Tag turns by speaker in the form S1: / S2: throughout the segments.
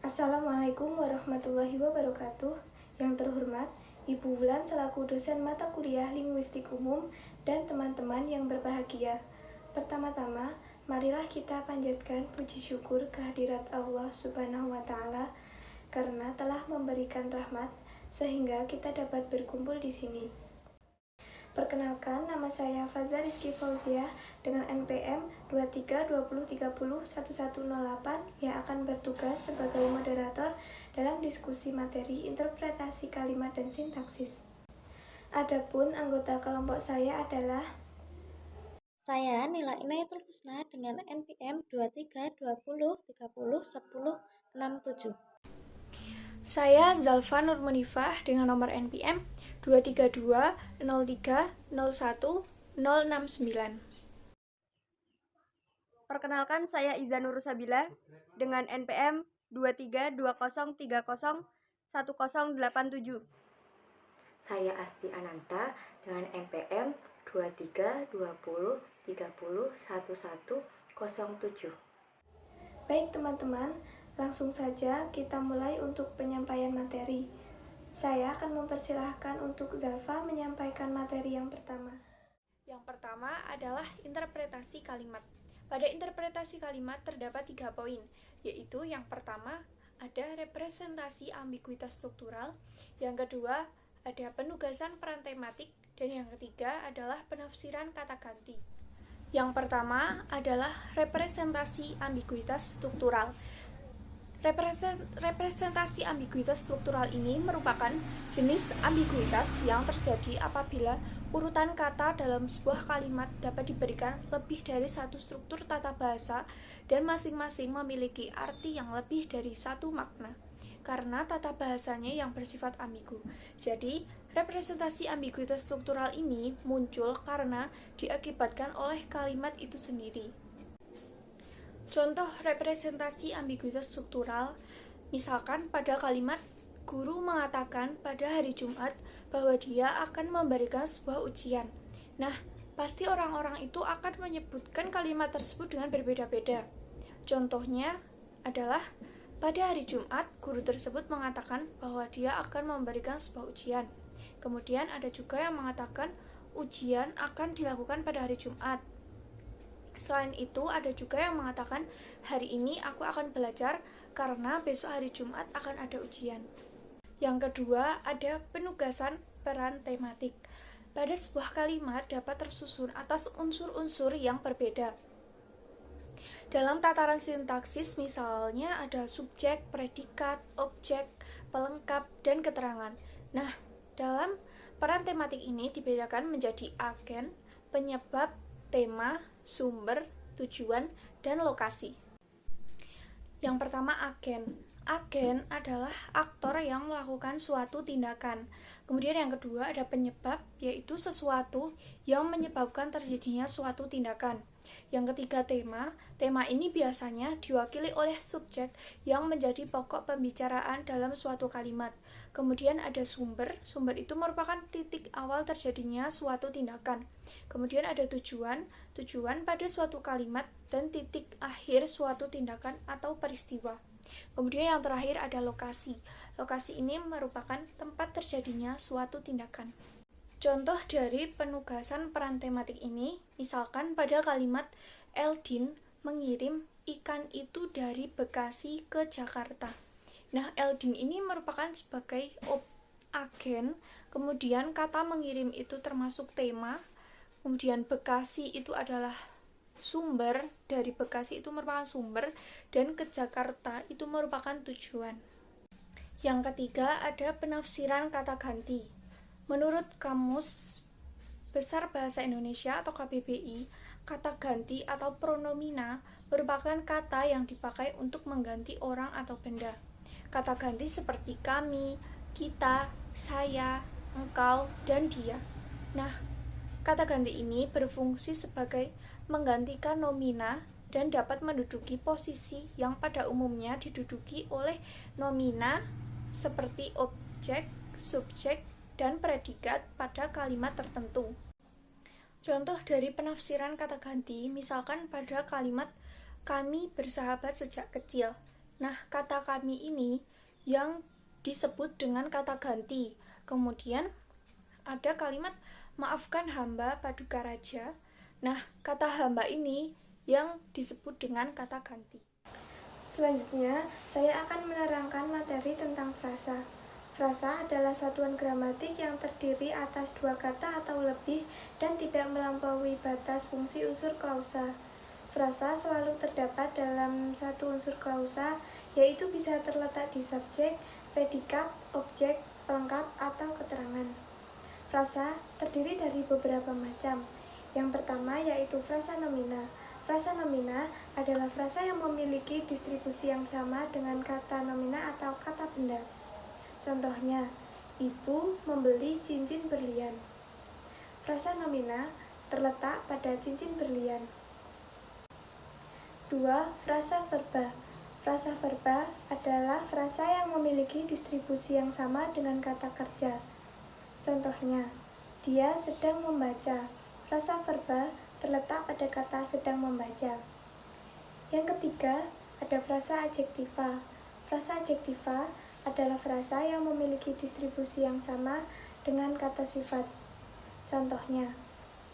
S1: Assalamualaikum warahmatullahi wabarakatuh. Yang terhormat, Ibu Wulan selaku dosen mata kuliah Linguistik Umum dan teman-teman yang berbahagia. Pertama-tama, marilah kita panjatkan puji syukur kehadirat Allah Subhanahu wa Ta'ala karena telah memberikan rahmat sehingga kita dapat berkumpul di sini. Perkenalkan, nama saya Faza Rizky Fauziah dengan NPM 2320301108 yang akan bertugas sebagai moderator dalam diskusi materi interpretasi kalimat dan sintaksis. Adapun anggota kelompok saya adalah
S2: Saya Nila Inayatul Husna dengan NPM 2320301067.
S3: Saya Zalfa Nurmunifah dengan nomor NPM 23203010069.
S4: Perkenalkan, saya Iza Nur Sabila dengan NPM 2320301087.
S5: Saya Asti Ananta dengan NPM 2320301107.
S1: Baik teman-teman, langsung saja kita mulai untuk penyampaian materi. Saya akan mempersilahkan untuk Zalfa menyampaikan materi yang pertama.
S3: Yang pertama adalah interpretasi kalimat. Pada interpretasi kalimat terdapat 3 poin, yaitu yang pertama ada representasi ambiguitas struktural, yang kedua ada penugasan peran tematik, dan yang ketiga adalah penafsiran kata ganti. Yang pertama adalah representasi ambiguitas struktural. Representasi ambiguitas struktural ini merupakan jenis ambiguitas yang terjadi apabila urutan kata dalam sebuah kalimat dapat diberikan lebih dari satu struktur tata bahasa dan masing-masing memiliki arti yang lebih dari satu makna karena tata bahasanya yang bersifat ambigu. Jadi, representasi ambiguitas struktural ini muncul karena diakibatkan oleh kalimat itu sendiri. Contoh representasi ambiguitas struktural, misalkan pada kalimat guru mengatakan pada hari Jumat bahwa dia akan memberikan sebuah ujian. Nah, pasti orang-orang itu akan menyebutkan kalimat tersebut dengan berbeda-beda. Contohnya adalah pada hari Jumat, guru tersebut mengatakan bahwa dia akan memberikan sebuah ujian. Kemudian ada juga yang mengatakan ujian akan dilakukan pada hari Jumat. Selain itu, ada juga yang mengatakan hari ini aku akan belajar karena besok hari Jumat akan ada ujian. Yang kedua, ada penugasan peran tematik. Pada sebuah kalimat dapat tersusun atas unsur-unsur yang berbeda. Dalam tataran sintaksis misalnya ada subjek, predikat, objek, pelengkap, dan keterangan. Nah, dalam peran tematik ini dibedakan menjadi agen, penyebab, tema, sumber, tujuan, dan lokasi. Yang pertama, agen. Agen adalah aktor yang melakukan suatu tindakan. Kemudian yang kedua ada penyebab, yaitu sesuatu yang menyebabkan terjadinya suatu tindakan. Yang ketiga, tema. Tema ini biasanya diwakili oleh subjek yang menjadi pokok pembicaraan dalam suatu kalimat. Kemudian ada sumber. Sumber itu merupakan titik awal terjadinya suatu tindakan. Kemudian ada tujuan. Tujuan pada suatu kalimat dan titik akhir suatu tindakan atau peristiwa. Kemudian yang terakhir ada lokasi. Lokasi ini merupakan tempat terjadinya suatu tindakan. Contoh dari penugasan peran tematik ini, misalkan pada kalimat Eldin mengirim ikan itu dari Bekasi ke Jakarta. Nah, Eldin ini merupakan sebagai agen, kemudian kata mengirim itu termasuk tema, kemudian Bekasi itu adalah sumber, dari Bekasi itu merupakan sumber, dan ke Jakarta itu merupakan tujuan. Yang ketiga ada penafsiran kata ganti. Menurut Kamus Besar Bahasa Indonesia atau KBBI, kata ganti atau pronomina merupakan kata yang dipakai untuk mengganti orang atau benda. Kata ganti seperti kami, kita, saya, engkau, dan dia. Nah, kata ganti ini berfungsi sebagai menggantikan nomina dan dapat menduduki posisi yang pada umumnya diduduki oleh nomina seperti objek, subjek, dan predikat pada kalimat tertentu. Contoh dari penafsiran kata ganti, misalkan pada kalimat kami bersahabat sejak kecil. Nah, kata kami ini yang disebut dengan kata ganti. Kemudian ada kalimat maafkan hamba paduka raja. Nah, kata hamba ini yang disebut dengan kata ganti.
S1: Selanjutnya, saya akan menerangkan materi tentang frasa. Frasa adalah satuan gramatik yang terdiri atas dua kata atau lebih dan tidak melampaui batas fungsi unsur klausa. Frasa selalu terdapat dalam satu unsur klausa, yaitu bisa terletak di subjek, predikat, objek, pelengkap, atau keterangan. Frasa terdiri dari beberapa macam. Yang pertama yaitu frasa nomina. Frasa nomina adalah frasa yang memiliki distribusi yang sama dengan kata nomina atau kata benda. Contohnya, ibu membeli cincin berlian. Frasa nomina terletak pada cincin berlian. 2. Frasa verba. Frasa verba adalah frasa yang memiliki distribusi yang sama dengan kata kerja. Contohnya, dia sedang membaca. Frasa verba terletak pada kata sedang membaca. Yang ketiga, ada frasa adjektiva. Frasa adjektiva adalah frasa yang memiliki distribusi yang sama dengan kata sifat. Contohnya,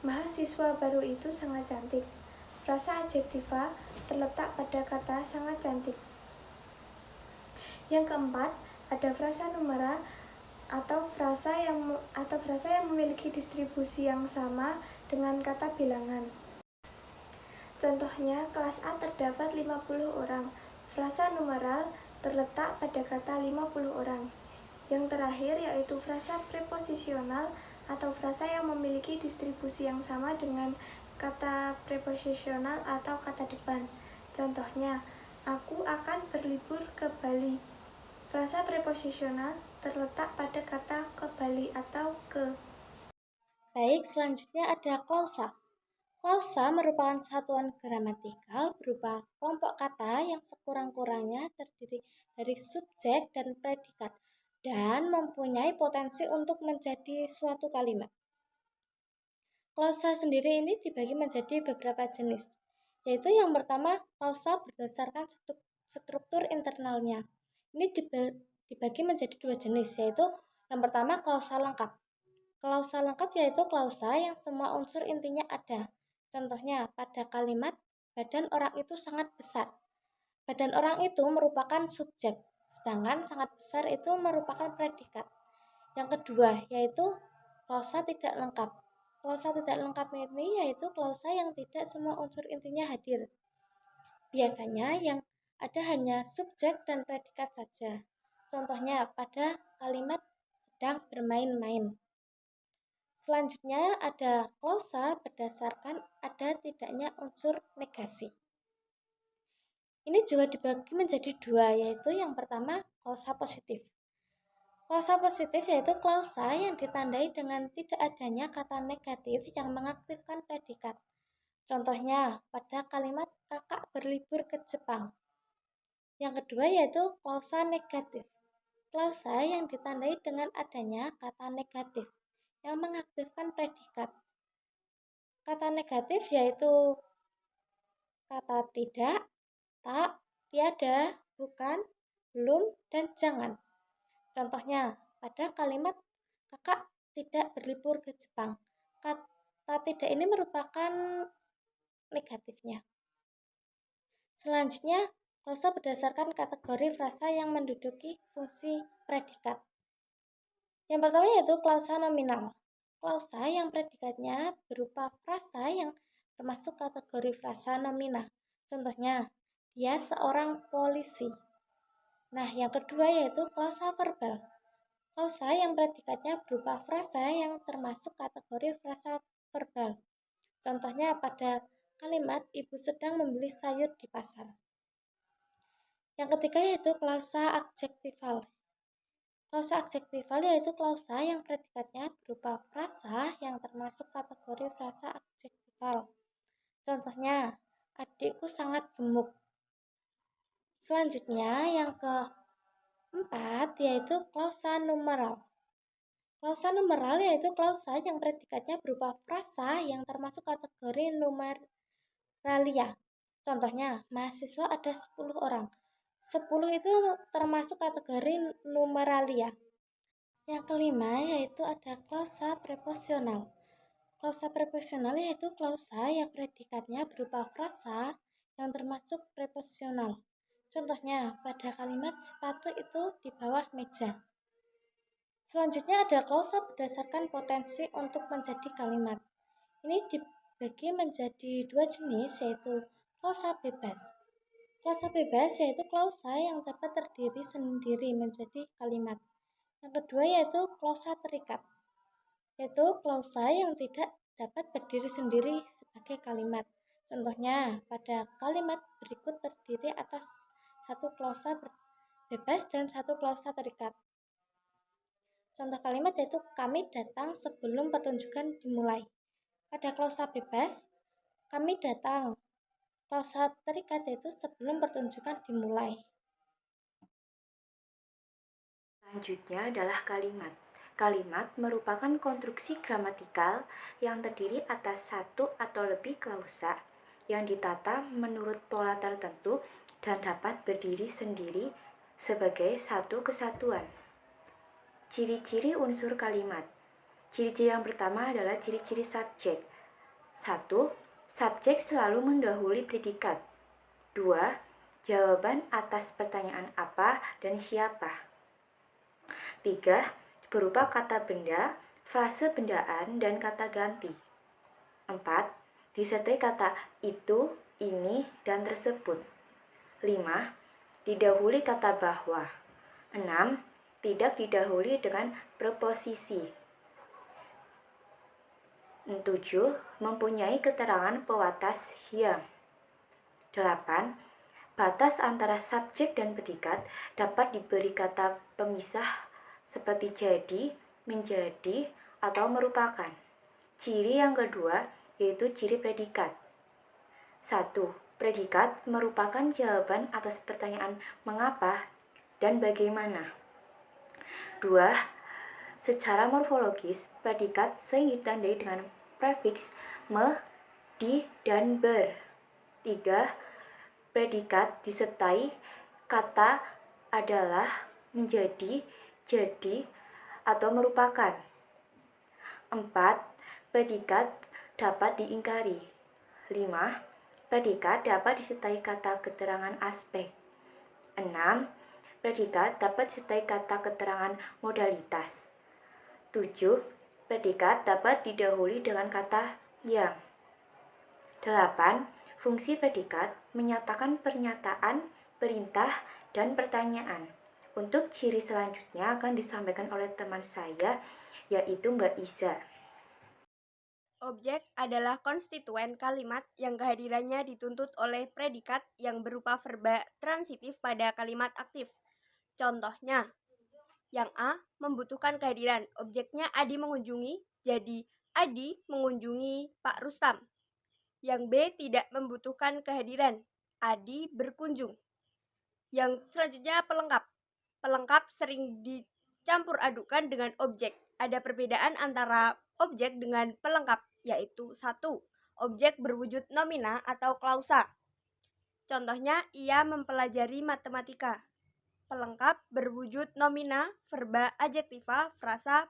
S1: mahasiswa baru itu sangat cantik. Frasa adjektiva terletak pada kata sangat cantik. Yang keempat, ada frasa numera atau frasa yang memiliki distribusi yang sama dengan kata bilangan. Contohnya, kelas A terdapat 50 orang. Frasa numeral terletak pada kata 50 orang. Yang terakhir yaitu frasa preposisional atau frasa yang memiliki distribusi yang sama dengan kata preposisional atau kata depan. Contohnya, aku akan berlibur ke Bali. Frasa preposisional terletak pada kata ke Bali atau ke.
S2: Baik, selanjutnya ada klausa. Klausa merupakan satuan gramatikal berupa kelompok kata yang sekurang-kurangnya terdiri dari subjek dan predikat dan mempunyai potensi untuk menjadi suatu kalimat. Klausa sendiri ini dibagi menjadi beberapa jenis, yaitu yang pertama klausa berdasarkan struktur internalnya. Ini dibagi menjadi dua jenis, yaitu yang pertama klausa lengkap. Klausa lengkap yaitu klausa yang semua unsur intinya ada. Contohnya, pada kalimat, badan orang itu sangat besar. Badan orang itu merupakan subjek, sedangkan sangat besar itu merupakan predikat. Yang kedua, yaitu klausa tidak lengkap. Klausa tidak lengkap ini yaitu klausa yang tidak semua unsur intinya hadir. Biasanya yang ada hanya subjek dan predikat saja. Contohnya, pada kalimat sedang bermain-main. Selanjutnya ada klausa berdasarkan ada tidaknya unsur negasi. Ini juga dibagi menjadi dua, yaitu yang pertama klausa positif. Klausa positif yaitu klausa yang ditandai dengan tidak adanya kata negatif yang mengaktifkan predikat. Contohnya pada kalimat kakak berlibur ke Jepang. Yang kedua yaitu klausa negatif. Klausa yang ditandai dengan adanya kata negatif yang mengaktifkan predikat. Kata negatif yaitu kata tidak, tak, tiada, bukan, belum, dan jangan. Contohnya, pada kalimat kakak tidak berlibur ke Jepang. Kata tidak ini merupakan negatifnya. Selanjutnya, klausa berdasarkan kategori frasa yang menduduki fungsi predikat. Yang pertama yaitu klausa nominal. Klausa yang predikatnya berupa frasa yang termasuk kategori frasa nomina. Contohnya, dia seorang polisi. Nah, yang kedua yaitu klausa verbal. Klausa yang predikatnya berupa frasa yang termasuk kategori frasa verbal. Contohnya pada kalimat ibu sedang membeli sayur di pasar. Yang ketiga yaitu klausa adjektival. Klausa adjektival yaitu klausa yang predikatnya berupa frasa yang termasuk kategori frasa adjektival. Contohnya, adikku sangat gemuk. Selanjutnya yang keempat yaitu klausa numeral. Klausa numeral yaitu klausa yang predikatnya berupa frasa yang termasuk kategori numeralia. Contohnya, mahasiswa ada 10 orang. 10 itu termasuk kategori numeralia. Yang kelima yaitu ada klausa preposisional. Klausa preposisional yaitu klausa yang predikatnya berupa frasa yang termasuk preposisional. Contohnya, pada kalimat sepatu itu di bawah meja. Selanjutnya ada klausa berdasarkan potensi untuk menjadi kalimat. Ini dibagi menjadi dua jenis, yaitu klausa bebas. Klausa bebas yaitu klausa yang dapat terdiri sendiri menjadi kalimat. Yang kedua yaitu klausa terikat, yaitu klausa yang tidak dapat berdiri sendiri sebagai kalimat. Contohnya, pada kalimat berikut terdiri atas satu klausa bebas dan satu klausa terikat. Contoh kalimat yaitu kami datang sebelum pertunjukan dimulai. Pada klausa bebas, kami datang. Klausa terikat yaitu sebelum pertunjukan dimulai.
S5: Selanjutnya adalah kalimat. Kalimat merupakan konstruksi gramatikal yang terdiri atas satu atau lebih klausa yang ditata menurut pola tertentu dan dapat berdiri sendiri sebagai satu kesatuan. Ciri-ciri unsur kalimat. Ciri-ciri yang pertama adalah ciri-ciri subjek. 1. Subjek selalu mendahului predikat. 2. Jawaban atas pertanyaan apa dan siapa. 3. Berupa kata benda, frase bendaan, dan kata ganti. 4. Disertai kata itu, ini, dan tersebut. 5. Didahului kata bahwa. 6. Tidak didahului dengan preposisi. 7. Mempunyai keterangan pewatas yang. 8. Batas antara subjek dan predikat dapat diberi kata pemisah seperti jadi, menjadi, atau merupakan. Ciri yang kedua yaitu ciri predikat. 1. Predikat merupakan jawaban atas pertanyaan mengapa dan bagaimana. 2. Secara morfologis, predikat sering ditandai dengan prefiks me, di, dan ber. 3. Predikat disertai kata adalah, menjadi, jadi, atau merupakan. 4. Predikat dapat diingkari. 5. Predikat dapat disertai kata keterangan aspek. 6. Predikat dapat disertai kata keterangan modalitas. 7. Predikat dapat didahului dengan kata yang. 8. Fungsi predikat menyatakan pernyataan, perintah, dan pertanyaan. Untuk ciri selanjutnya akan disampaikan oleh teman saya, yaitu Mbak Iza.
S4: Objek adalah konstituen kalimat yang kehadirannya dituntut oleh predikat yang berupa verba transitif pada kalimat aktif. Contohnya, yang A membutuhkan kehadiran objeknya Adi mengunjungi, jadi Adi mengunjungi Pak Rustam. Yang B tidak membutuhkan kehadiran, Adi berkunjung. Yang selanjutnya pelengkap. Pelengkap sering dicampur adukan dengan objek. Ada perbedaan antara objek dengan pelengkap, yaitu 1. Objek berwujud nomina atau klausa. Contohnya, ia mempelajari matematika. Pelengkap berwujud nomina, verba, adjektiva, frasa,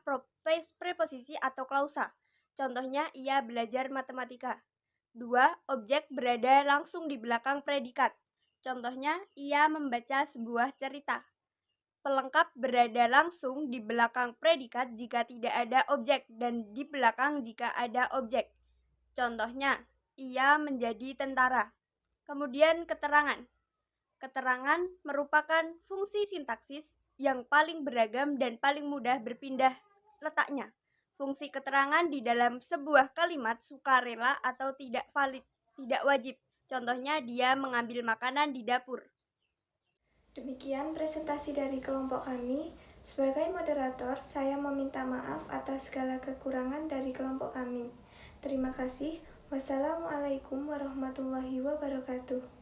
S4: preposisi, atau klausa. Contohnya, ia belajar matematika. 2. Objek berada langsung di belakang predikat. Contohnya, ia membaca sebuah cerita. Pelengkap berada langsung di belakang predikat jika tidak ada objek dan di belakang jika ada objek. Contohnya, ia menjadi tentara. Kemudian keterangan. Keterangan merupakan fungsi sintaksis yang paling beragam dan paling mudah berpindah letaknya. Fungsi keterangan di dalam sebuah kalimat sukarela atau tidak valid, tidak wajib. Contohnya, dia mengambil makanan di dapur.
S1: Demikian presentasi dari kelompok kami. Sebagai moderator, saya meminta maaf atas segala kekurangan dari kelompok kami. Terima kasih. Wassalamualaikum warahmatullahi wabarakatuh.